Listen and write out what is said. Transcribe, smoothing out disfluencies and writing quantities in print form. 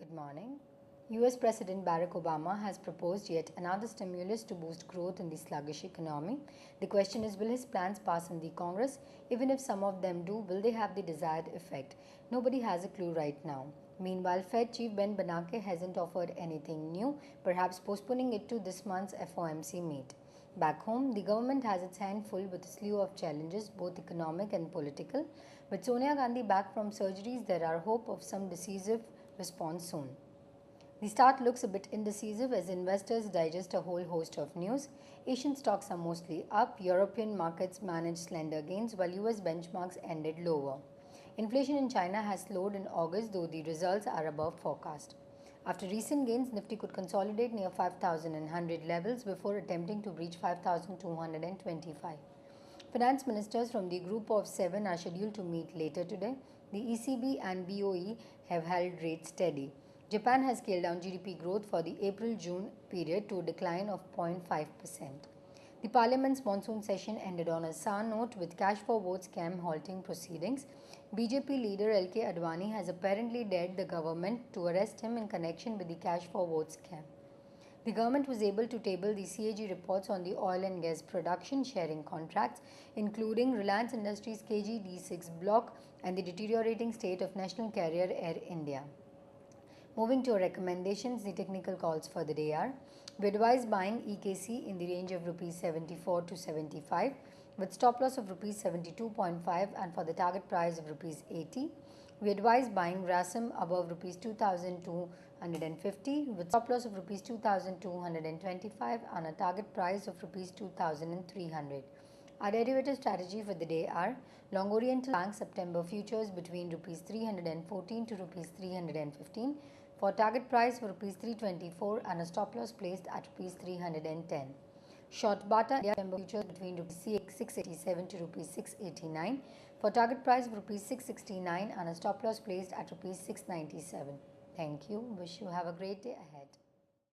Good morning. US President Barack Obama has proposed yet another stimulus to boost growth in the sluggish economy. The question is, will his plans pass in the Congress? Even if some of them do, will they have the desired effect? Nobody has a clue right now. Meanwhile, Fed Chief Ben Bernanke hasn't offered anything new, perhaps postponing it to this month's FOMC meet. Back home, the government has its hand full with a slew of challenges, both economic and political. With Sonia Gandhi back from surgeries, there are hope of some decisive response soon. The start looks a bit indecisive as investors digest a whole host of news. Asian stocks are mostly up, European markets managed slender gains while US benchmarks ended lower. Inflation in China has slowed in August, though the results are above forecast. After recent gains, Nifty could consolidate near 5,100 levels before attempting to breach 5,225. Finance ministers from the group of seven are scheduled to meet later today. The ECB and BOE have held rates steady. Japan has scaled down GDP growth for the April-June period to a decline of 0.5%. The Parliament's monsoon session ended on a sour note with cash for vote scam halting proceedings. BJP leader LK Advani has apparently dared the government to arrest him in connection with the cash for vote scam. The government was able to table the CAG reports on the oil and gas production sharing contracts, including Reliance Industries KG-D6 block and the deteriorating state of national carrier Air India. Moving to our recommendations, the technical calls for the day are: we advise buying EKC in the range of Rs 74 to 75 with stop loss of Rs 72.5 and for the target price of Rs 80. We advise buying RASM above Rs 2,250 with stop loss of Rs 2,225 and a target price of Rs 2,300. Our derivative strategy for the day are: Long Oriental Bank September futures between Rs 314 to Rs 315 for target price for Rs 324 and a stop loss placed at Rs 310. Short Bata September futures between Rs 687 to Rs 689 for target price of Rs 669 and a stop loss placed at Rs 697. Thank you. Wish you have a great day ahead.